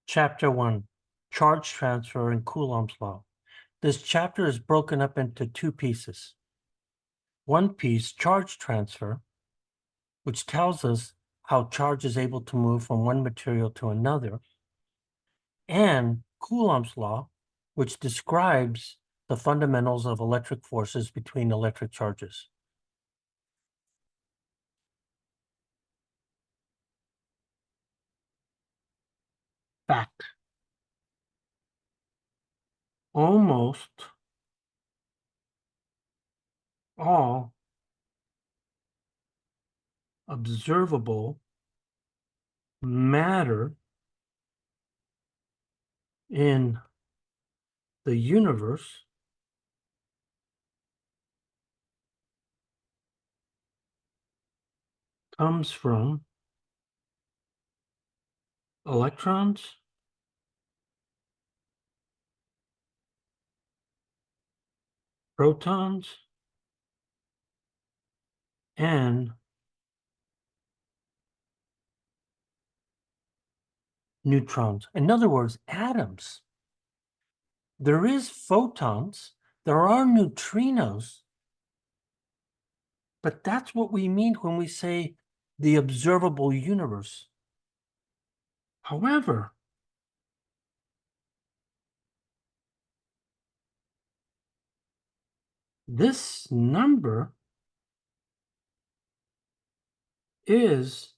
Chapter 1, Charge Transfer and Coulomb's Law. This chapter is broken up into two pieces. One piece, charge transfer, which tells us how charge is able to move from one material to another, and Coulomb's Law, which describes the fundamentals of electric forces between electric charges. Fact. Almost all observable matter in the universe comes from electrons, protons, and neutrons. In other words, atoms. There is photons, there are neutrinos, but that's what we mean when we say the observable universe. However, this number is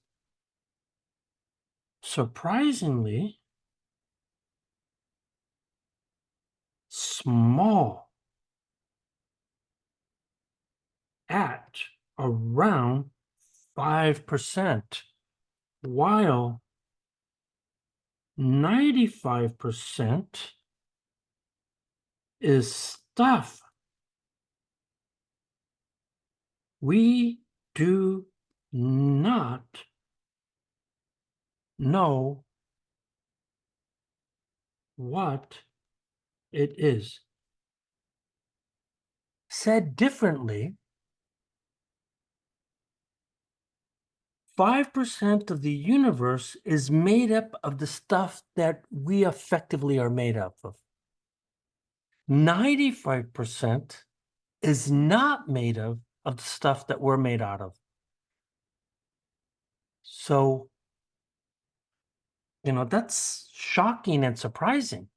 surprisingly small at around 5%, while 95% is stuff we do not know what it is. Said differently, 5% of the universe is made up of the stuff that we effectively are made up of. 95% is not made of the stuff that we're made out of. So, that's shocking and surprising.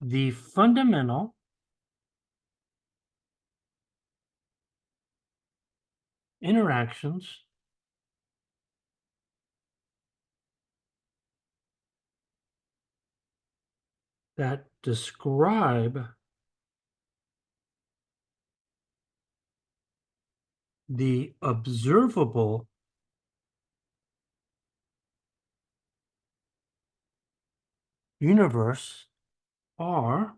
The fundamental interactions that describe the observable universe are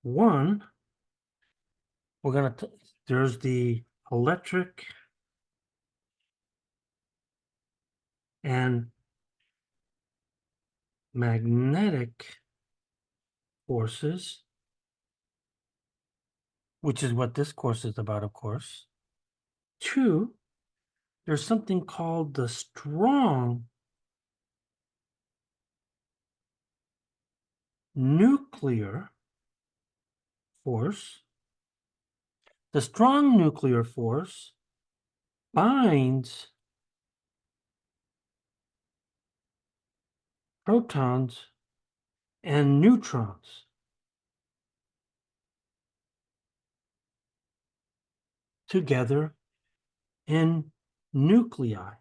one, there's the electric and magnetic forces, which is what this course is about, of course. Two, there's something called the strong nuclear force. The strong nuclear force binds protons and neutrons together in nuclei.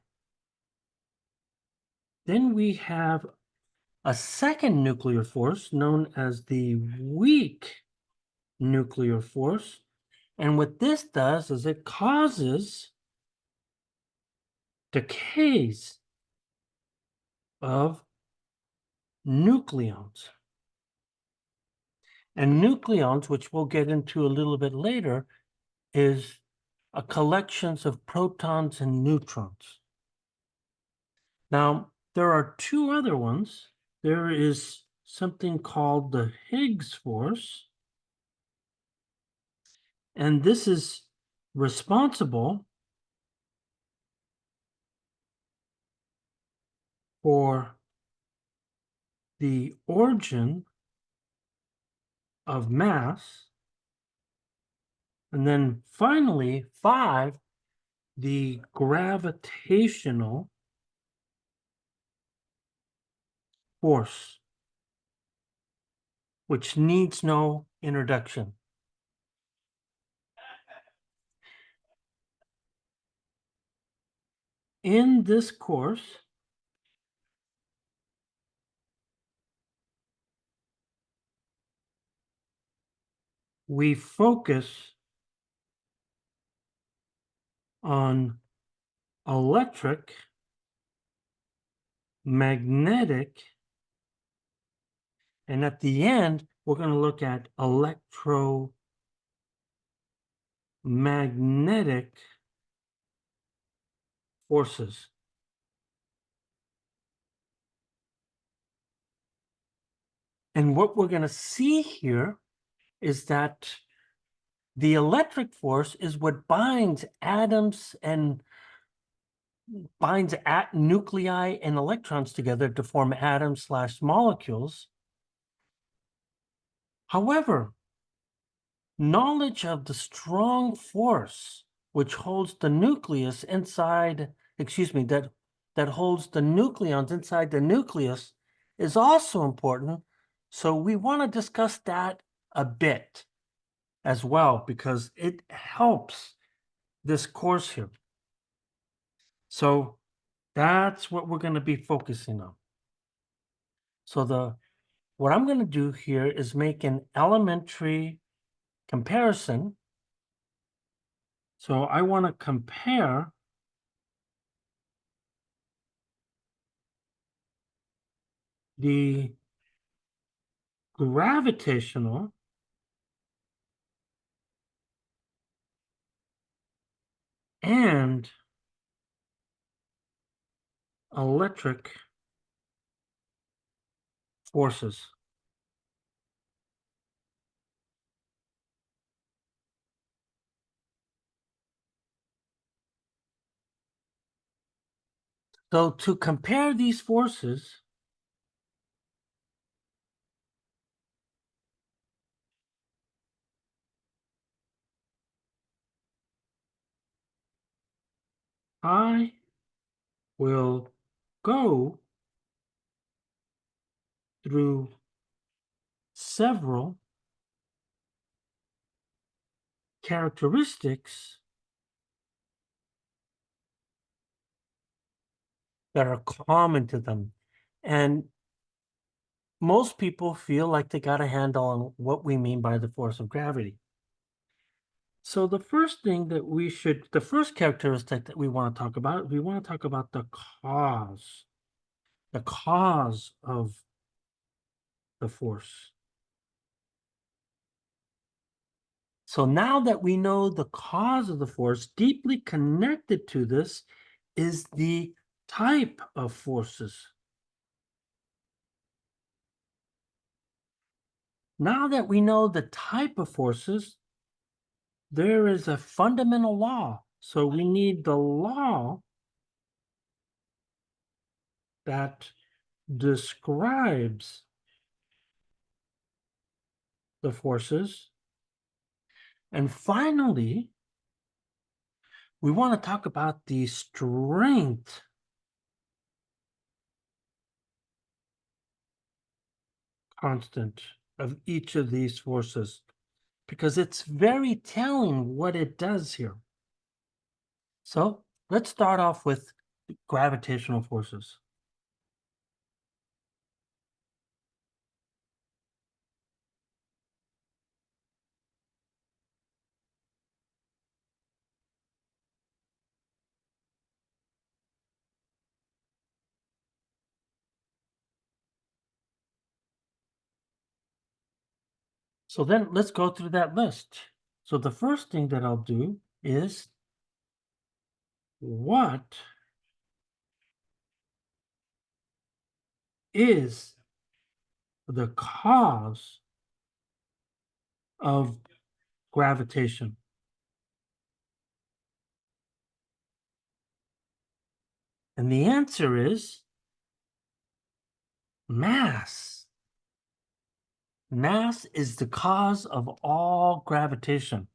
Then we have a second nuclear force known as the weak nuclear force. And what this does is it causes decays of nucleons. And nucleons, which we'll get into a little bit later, is a collection of protons and neutrons. Now, there are two other ones. There is something called the Higgs force, and this is responsible for the origin of mass. And then finally, 5, the gravitational force, which needs no introduction. In this course, we focus on electric, magnetic, and at the end, we're going to look at electromagnetic forces. And what we're going to see here is that the electric force is what binds atoms and binds at nuclei and electrons together to form atoms/molecules. However, knowledge of the strong force which holds the nucleus inside, that holds the nucleons inside the nucleus is also important. So we want to discuss that a bit as well, because it helps this course here. So that's what we're going to be focusing on. So what I'm going to do here is make an elementary comparison. So I want to compare the gravitational and electric forces. So to compare these forces, I will go through several characteristics that are common to them. And most people feel like they got a handle on what we mean by the force of gravity. So the first characteristic that we want to talk about the cause of the force. So now that we know the cause of the force, deeply connected to this is the type of forces. Now that we know the type of forces, there is a fundamental law. So we need the law that describes the forces. And finally, we want to talk about the strength constant of each of these forces, because it's very telling what it does here. So let's start off with gravitational forces. So then let's go through that list. So the first thing that I'll do is, what is the cause of gravitation? And the answer is Mass. Mass is the cause of all gravitation.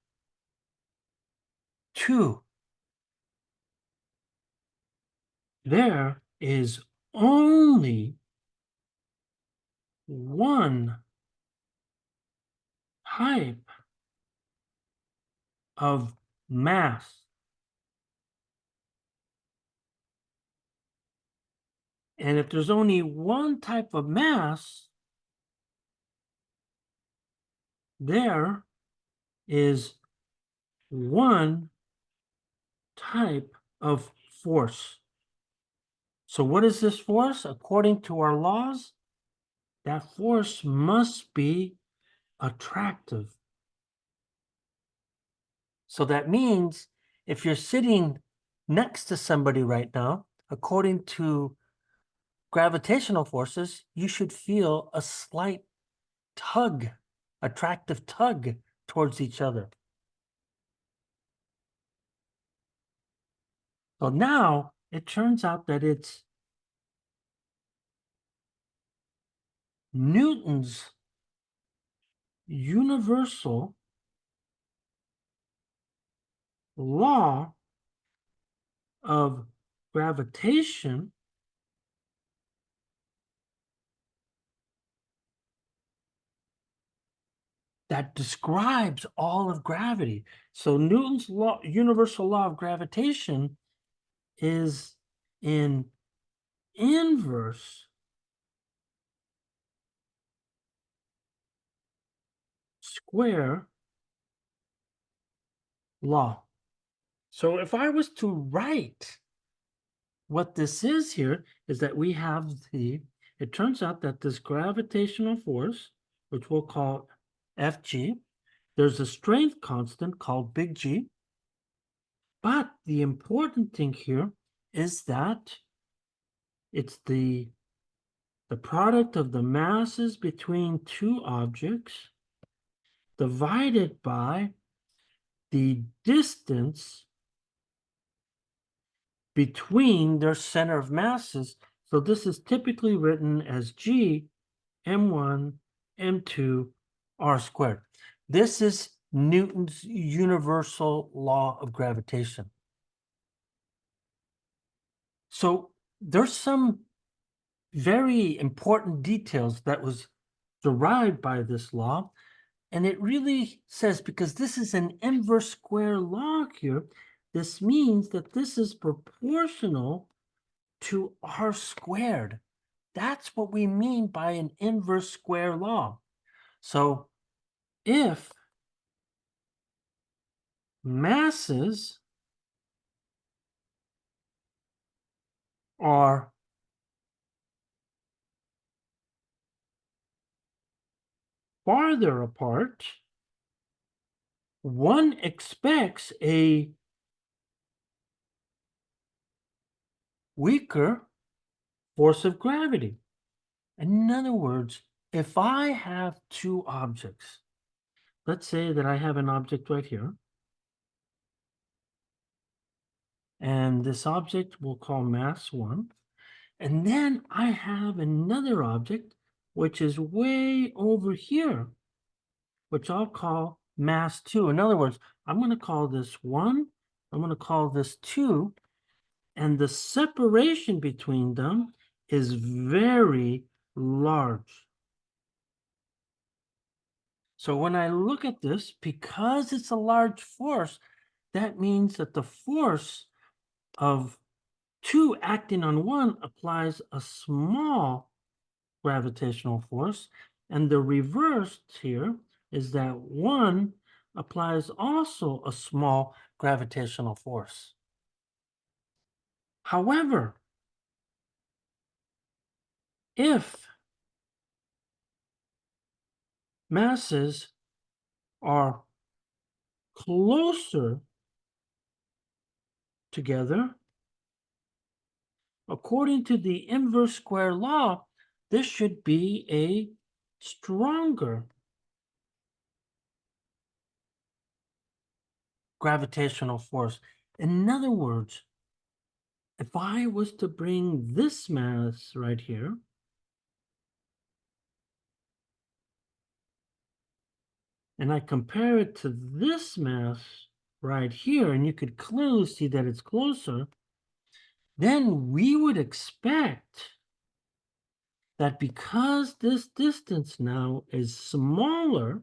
2, there is only one type of mass. And if there's only one type of mass, there is one type of force. So what is this force? According to our laws, that force must be attractive. So that means if you're sitting next to somebody right now, according to gravitational forces, you should feel a slight tug, attractive tug towards each other. So now it turns out that it's Newton's universal law of gravitation that describes all of gravity. So Newton's law, universal law of gravitation is in inverse square law. So if I was to write what this is here, is that we have it turns out that this gravitational force, which we'll call Fg, there's a strength constant called big G. But the important thing here is that it's the product of the masses between two objects divided by the distance between their center of masses. So this is typically written as G m1 m2 r squared. This is Newton's universal law of gravitation. So there's some very important details that was derived by this law. And it really says, because this is an inverse square law here, this means that this is proportional to r squared. That's what we mean by an inverse square law. So if masses are farther apart, one expects a weaker force of gravity. In other words, if I have two objects, let's say that I have an object right here, and this object we'll call mass 1, and then I have another object which is way over here, which I'll call mass 2. In other words, I'm going to call this 1, I'm going to call this 2, and the separation between them is very large. So when I look at this, because it's a large force, that means that the force of 2 acting on 1 applies a small gravitational force, and the reverse here is that 1 applies also a small gravitational force. However, if masses are closer together, according to the inverse square law, this should be a stronger gravitational force. In other words, if I was to bring this mass right here and I compare it to this mass right here, and you could clearly see that it's closer, then we would expect that because this distance now is smaller,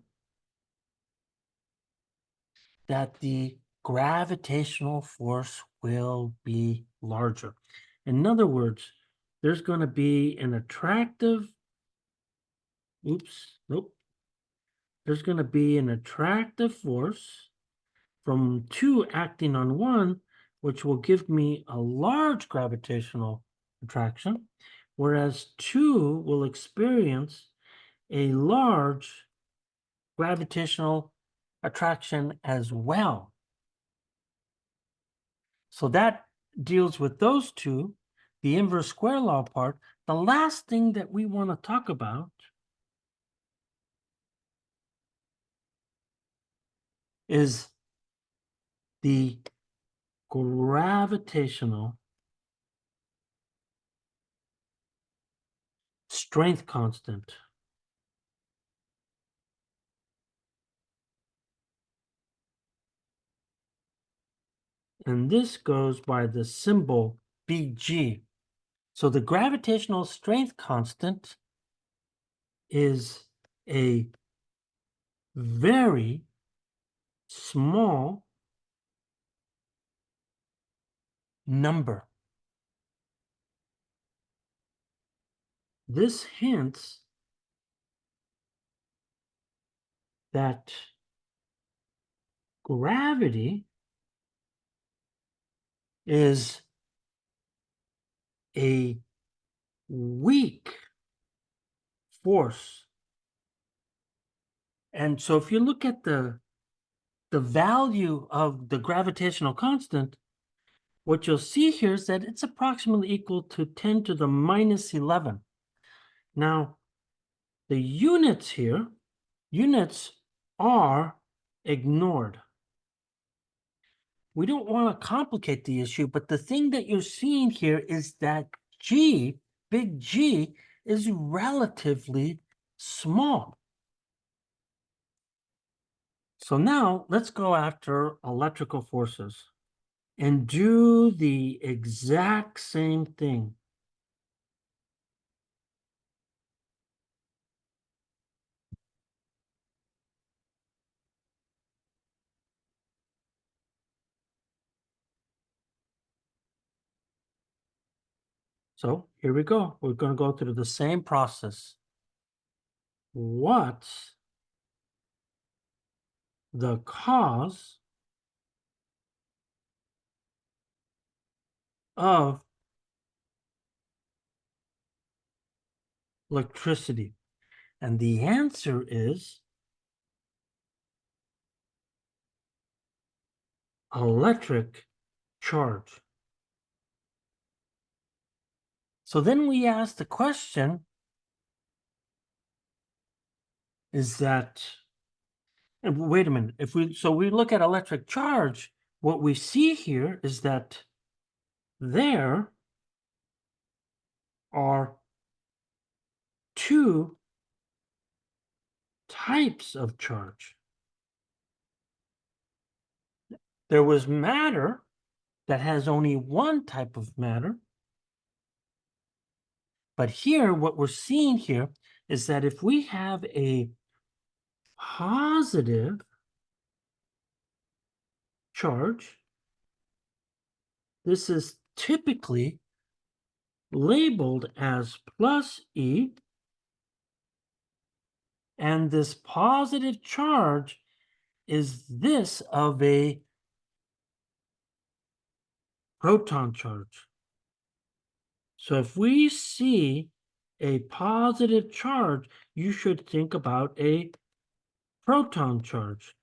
that the gravitational force will be larger. In other words, there's going to be an attractive, there's going to be an attractive force from two acting on one, which will give me a large gravitational attraction, whereas two will experience a large gravitational attraction as well. So that deals with those two, the inverse square law part. The last thing that we want to talk about is the gravitational strength constant. And this goes by the symbol Bg. So the gravitational strength constant is a very small number. This hints that gravity is a weak force. And so if you look at the value of the gravitational constant, what you'll see here is that it's approximately equal to 10 to the minus 11. Now, the units here, units are ignored. We don't want to complicate the issue, but the thing that you're seeing here is that G, big G, is relatively small. So now let's go after electrical forces and do the exact same thing. So here we go. We're going to go through the same process. What's the cause of electricity? And the answer is electric charge. So then we ask the question, is that, and wait a minute, so we look at electric charge, what we see here is that there are two types of charge. There was matter that has only one type of matter. But here, what we're seeing here is that if we have a positive charge, this is typically labeled as plus E, and this positive charge is this of a proton charge. So if we see a positive charge, you should think about a proton charge.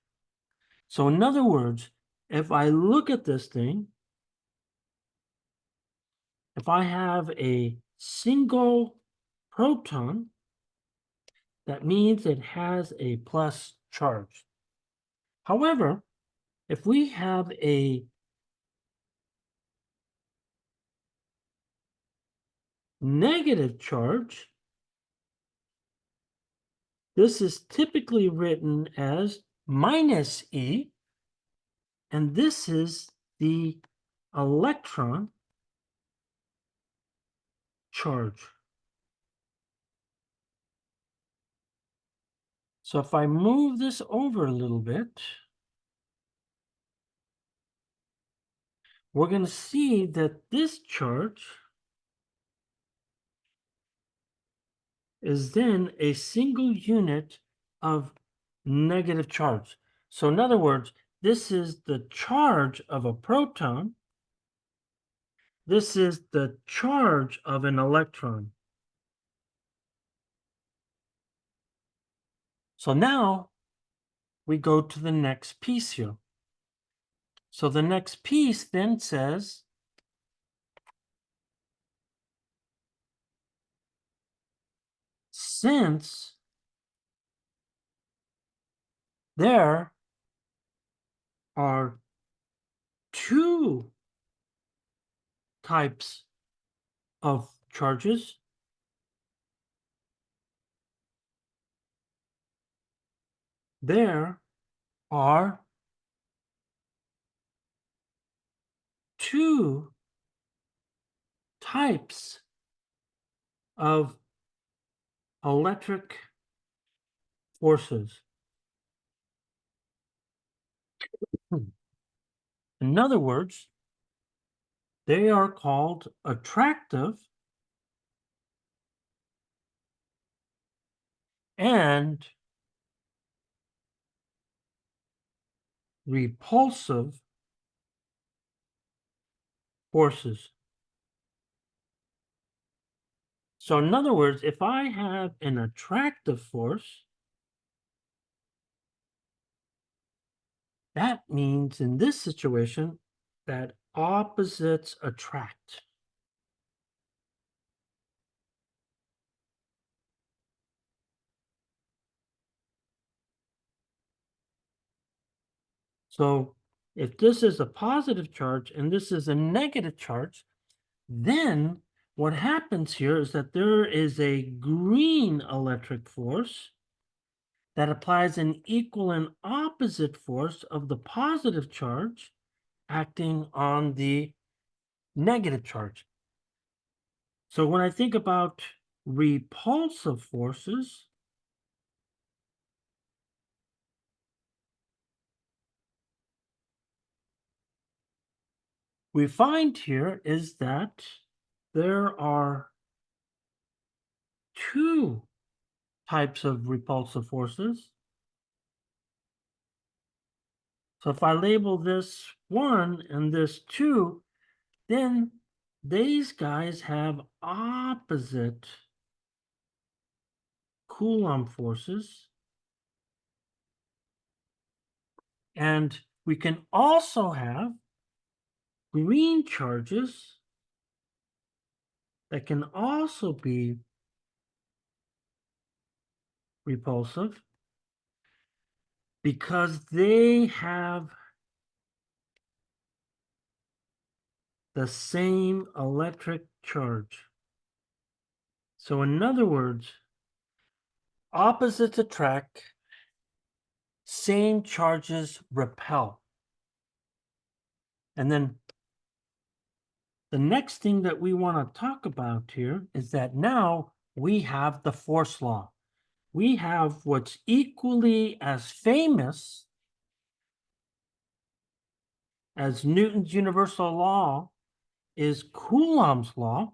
So in other words, if I look at this thing, if I have a single proton, that means it has a plus charge. However, if we have a negative charge, this is typically written as minus E, and this is the electron charge. So if I move this over a little bit, we're going to see that this charge is then a single unit of negative charge. So in other words, this is the charge of a proton. This is the charge of an electron. So now we go to the next piece here. So the next piece then says, since there are two types of charges, there are two types of electric forces. In other words, they are called attractive and repulsive forces. So in other words, if I have an attractive force, that means in this situation that opposites attract. So if this is a positive charge and this is a negative charge, then what happens here is that there is a green electric force that applies an equal and opposite force of the positive charge acting on the negative charge. So when I think about repulsive forces, we find here is that there are two types of repulsive forces. So if I label this 1 and this 2, then these guys have opposite Coulomb forces. And we can also have green charges that can also be repulsive because they have the same electric charge. So in other words, opposites attract, same charges repel. And then the next thing that we want to talk about here is that now we have the force law. We have what's equally as famous as Newton's universal law is Coulomb's law,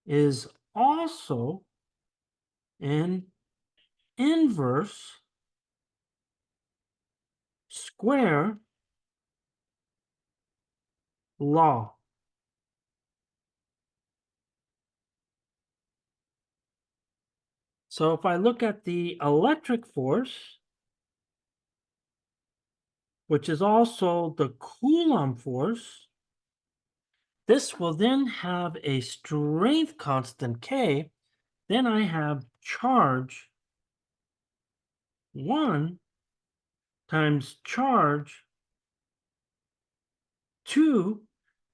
is also an inverse square law. So if I look at the electric force, which is also the Coulomb force, this will then have a strength constant K. Then I have charge 1 times charge 2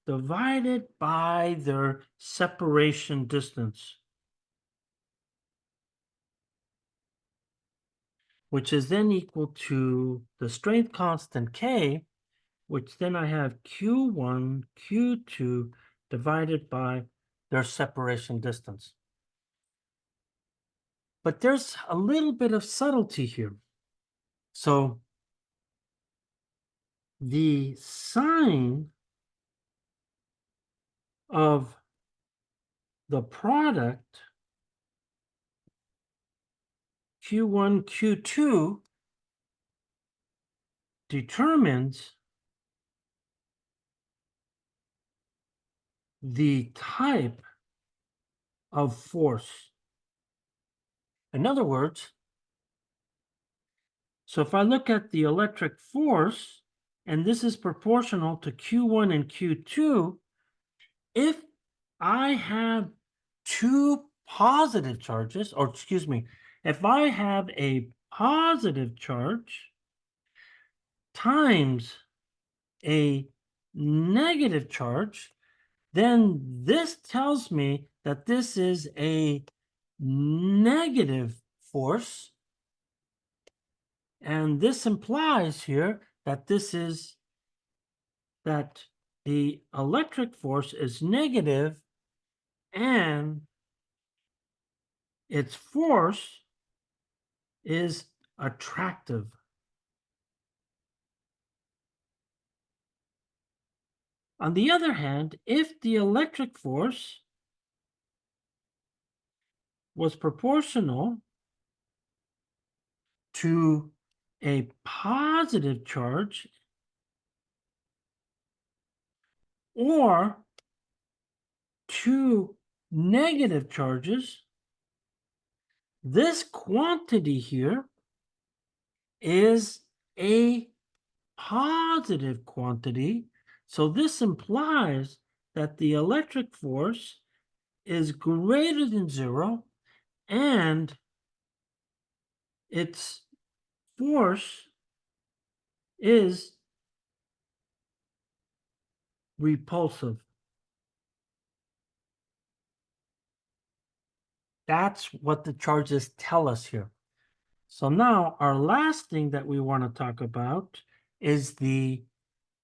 divided by their separation distance. which is then equal to the strength constant K, which then I have Q1, Q2 divided by their separation distance. But there's a little bit of subtlety here. So the sign of the product Q1, Q2 determines the type of force. In other words, so if I look at the electric force, and this is proportional to Q1 and Q2, if I have two positive charges, or excuse me, if I have a positive charge times a negative charge, then this tells me that this is a negative force. And this implies here that that the electric force is negative and its force is attractive. On the other hand, if the electric force was proportional to a positive charge or two negative charges, this quantity here is a positive quantity. So this implies that the electric force is greater than zero and its force is repulsive. That's what the charges tell us here. So now our last thing that we want to talk about is the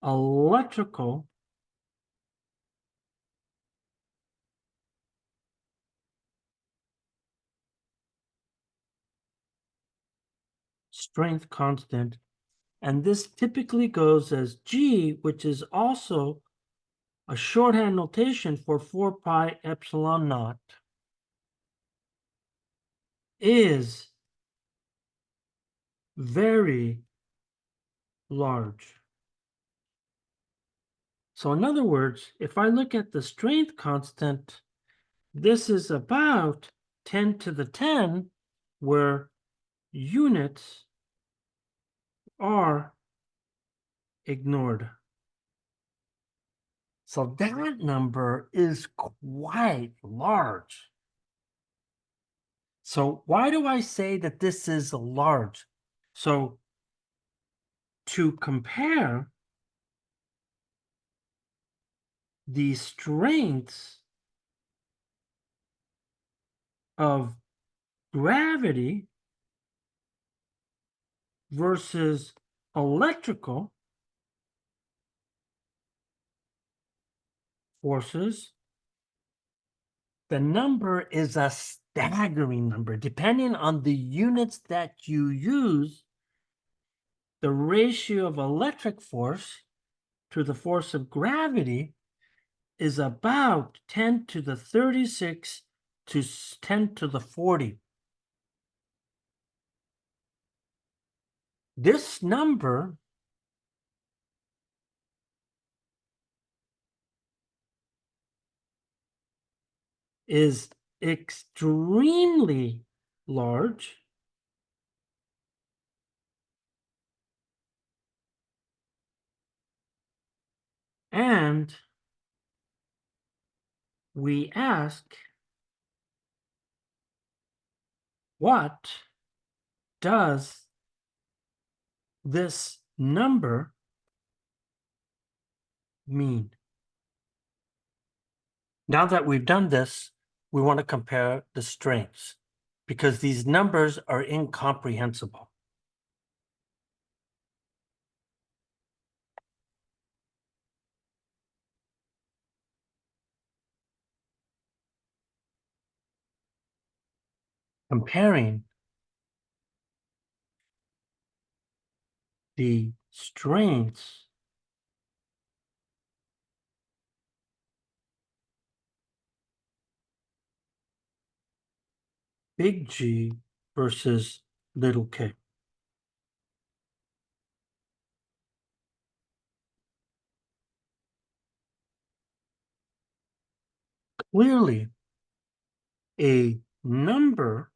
electrical strength constant. And this typically goes as G, which is also a shorthand notation for 4 pi epsilon naught, is very large. So in other words, if I look at the strength constant, this is about 10 to the 10, where units are ignored. So that number is quite large. So why do I say that this is large? So to compare the strengths of gravity versus electrical forces, the number is a staggering number. Depending on the units that you use, the ratio of electric force to the force of gravity is about 10 to the 36 to 10 to the 40. This number is extremely large and we ask, what does this number mean? Now that we've done this, we want to compare the strengths because these numbers are incomprehensible. comparing the strengths big G versus little k. Clearly, a number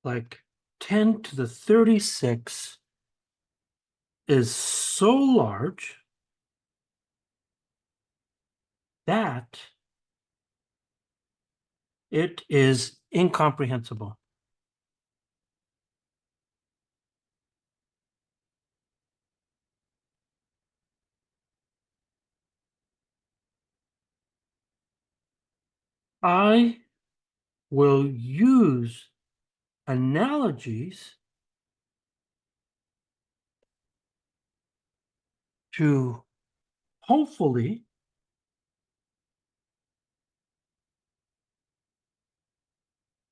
like 10 to the 36 is so large that it is incomprehensible. I will use analogies to hopefully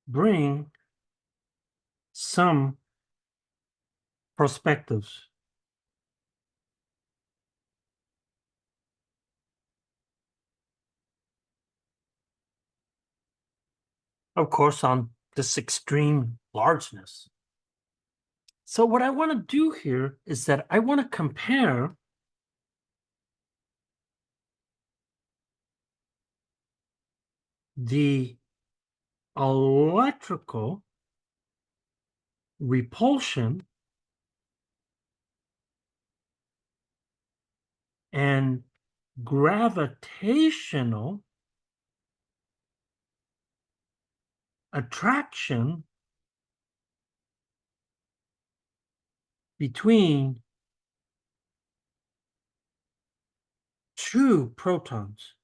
bring some perspectives. Of course, on this extreme largeness. So what I want to do here is that I want to compare the electrical repulsion and gravitational attraction between two protons.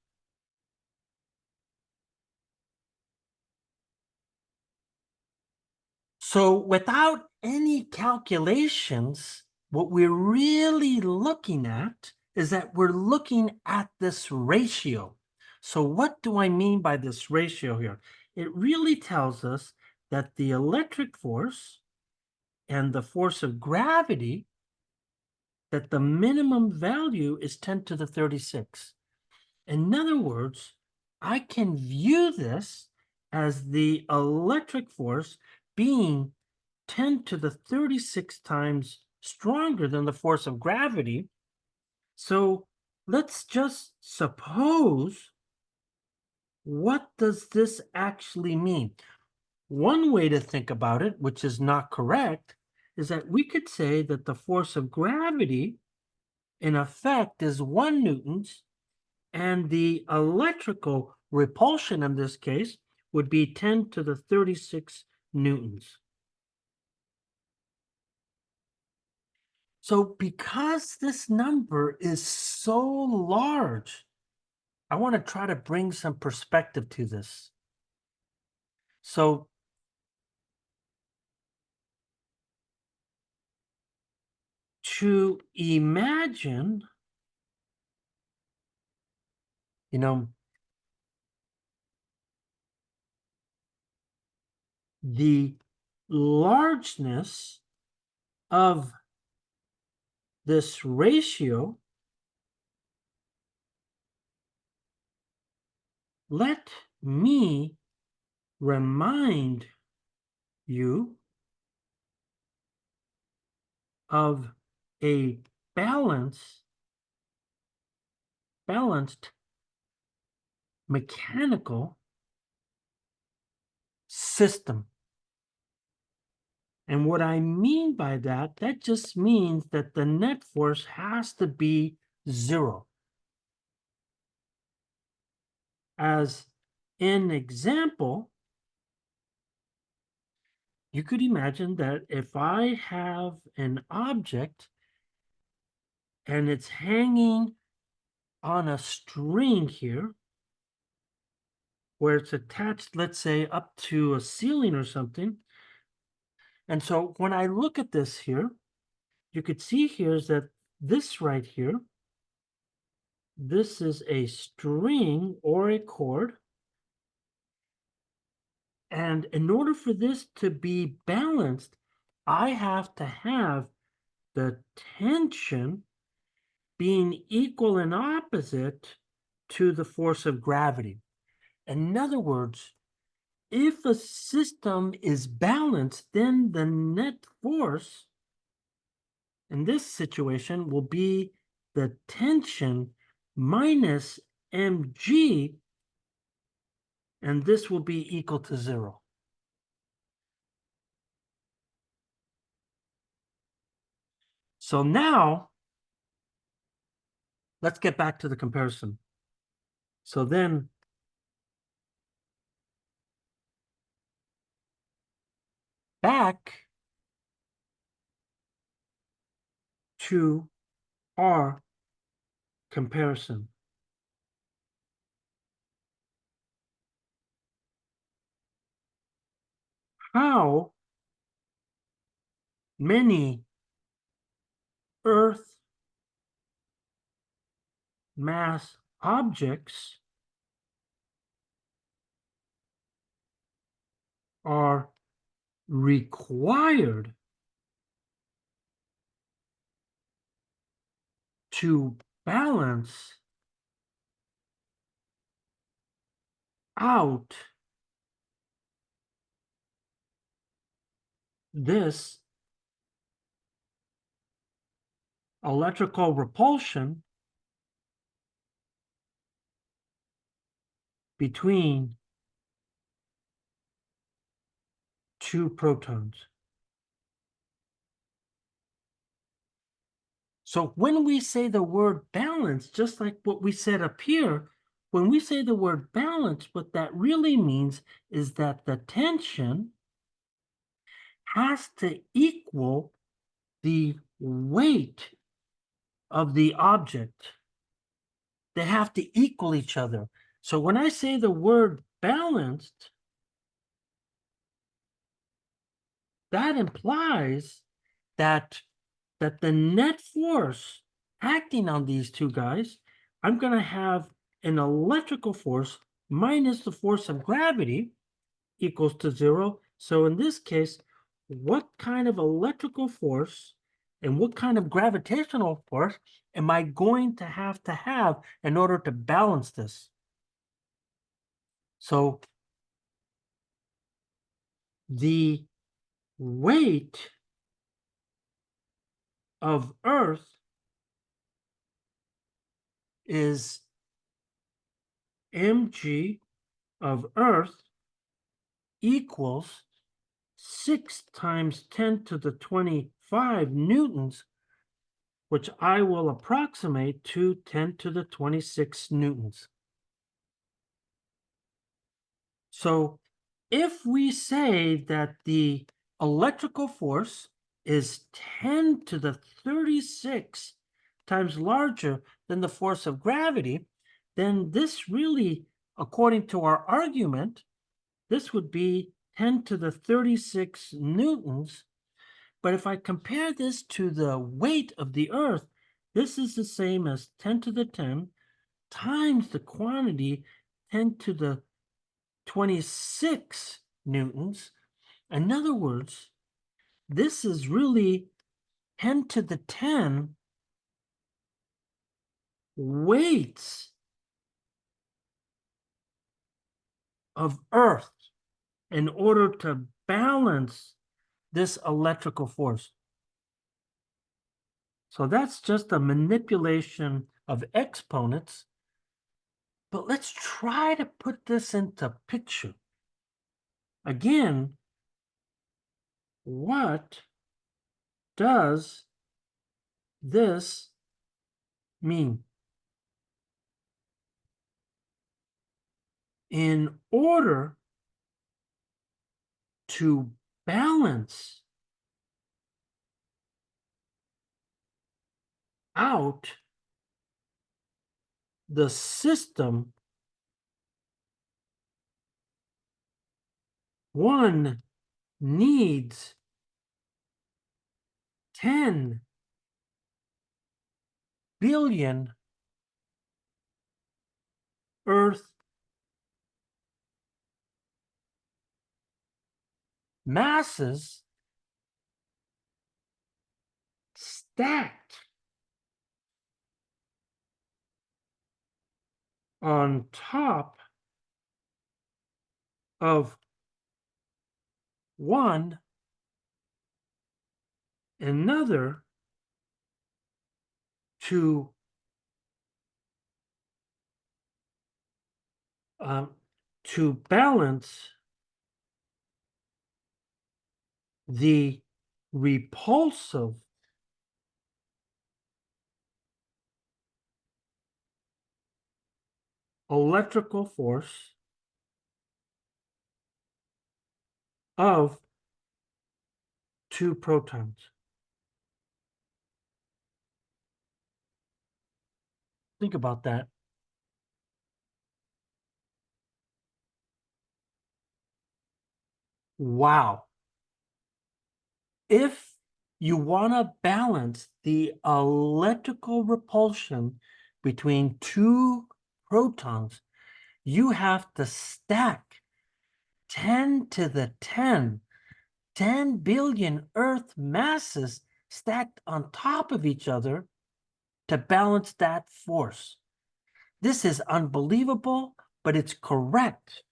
So without any calculations, what we're really looking at is that we're looking at this ratio. So what do I mean by this ratio here? It really tells us that the electric force and the force of gravity, that the minimum value is 10 to the 36. In other words, I can view this as the electric force being 10 to the 36 times stronger than the force of gravity. So let's just suppose, what does this actually mean? One way to think about it, which is not correct, is that we could say that the force of gravity in effect is 1 newtons, and the electrical repulsion in this case would be 10 to the 36 newtons. So because this number is so large, I want to try to bring some perspective to this. So to imagine, you know, the largeness of this ratio, let me remind you of a balanced mechanical system. And what I mean by that, that just means that the net force has to be 0. As an example, you could imagine that if I have an object and it's hanging on a string here, where it's attached, let's say, up to a ceiling or something. And so when I look at this here, you could see here is that this right here, this is a string or a cord, And in order for this to be balanced, I have to have the tension being equal and opposite to the force of gravity. In other words, if a system is balanced, then the net force in this situation will be the tension minus mg, and this will be equal to 0. So now, let's get back to the comparison. So then, back to our comparison. How many Earth mass objects are required to balance out this electrical repulsion between two protons. So when we say the word balance, just like what we said up here, when we say the word balance, what that really means is that the tension has to equal the weight of the object. They have to equal each other. So when I say the word balanced, that implies that the net force acting on these two guys, I'm going to have an electrical force minus the force of gravity equals to 0. So in this case, what kind of electrical force and what kind of gravitational force am I going to have in order to balance this? So the weight of Earth is mg of Earth equals 6 times 10 to the 25 newtons, which I will approximate to 10 to the 26 newtons. So if we say that the electrical force is 10 to the 36 times larger than the force of gravity, then this really, according to our argument, this would be 10 to the 36 newtons. But if I compare this to the weight of the Earth, this is the same as 10 to the 10 times the quantity 10 to the 26 newtons. In other words, this is really 10 to the 10 weights of Earth in order to balance this electrical force. So that's just a manipulation of exponents. But let's try to put this into picture. Again, what does this mean? In order to balance out the system, one needs 10 billion Earth masses stacked on top of one another to balance the repulsive electrical force of two protons. Think about that. Wow. If you want to balance the electrical repulsion between two protons, you have to stack 10 to the 10 billion Earth masses stacked on top of each other to balance that force. This is unbelievable, but it's correct.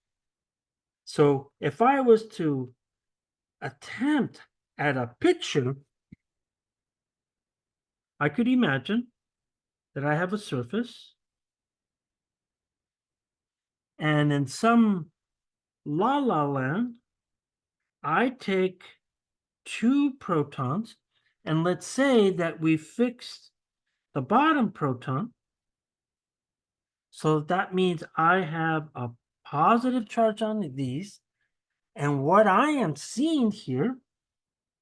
So if I was to attempt at a picture, I could imagine that I have a surface, and in some la la land, I take two protons, and let's say that we fixed the bottom proton. So that means I have a positive charge on these. And what I am seeing here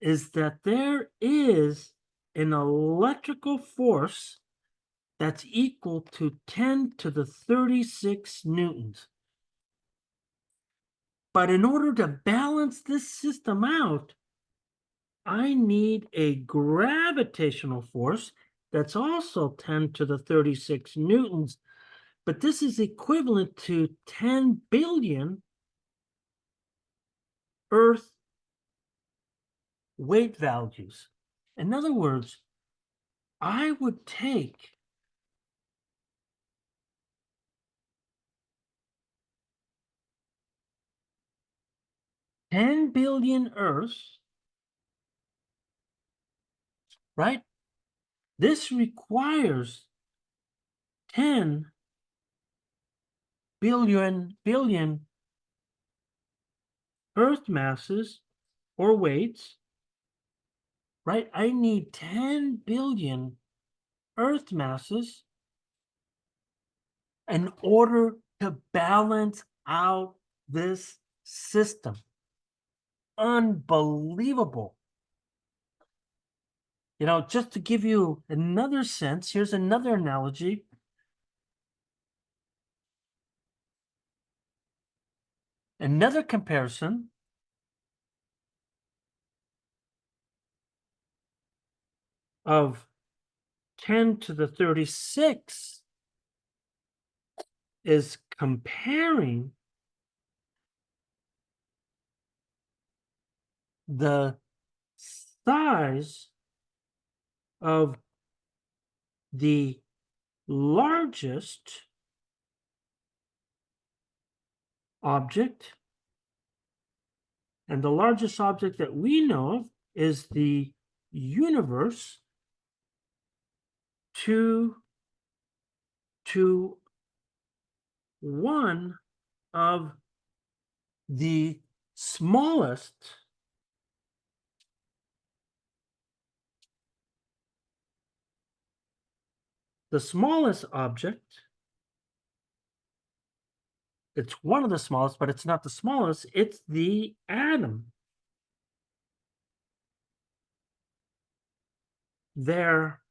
is that there is an electrical force that's equal to 10 to the 36 newtons. But in order to balance this system out, I need a gravitational force that's also 10 to the 36 newtons, but this is equivalent to 10 billion Earth weight values. In other words, I would take 10 billion Earths, right? This requires 10 billion Earth masses or weights, right? I need 10 billion Earth masses in order to balance out this system. Unbelievable. You know, just to give you another sense, here's another analogy. Another comparison of 10 to the 36 is comparing the size of the largest object, and the largest object that we know of is the universe, to one of the smallest object. It's one of the smallest, but it's not the smallest. It's the atom. Their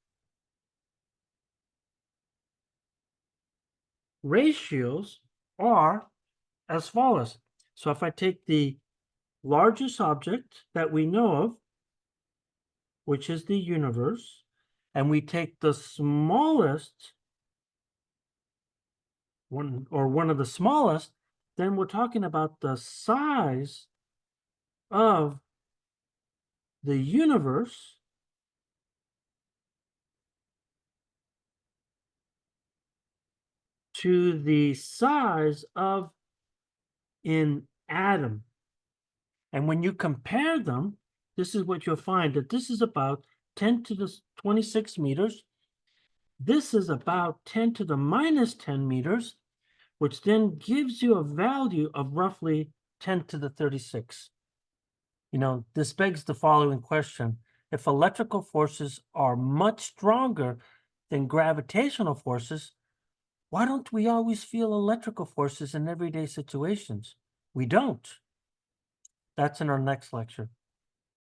ratios are as follows. So if I take the largest object that we know of, which is the universe, and we take the smallest one, or one of the smallest, then we're talking about the size of the universe to the size of an atom. And when you compare them, this is what you'll find, that this is about 10 to the 26 meters. This is about 10 to the minus 10 meters, which then gives you a value of roughly 10 to the 36. You know, this begs the following question. If electrical forces are much stronger than gravitational forces, why don't we always feel electrical forces in everyday situations? We don't. That's in our next lecture.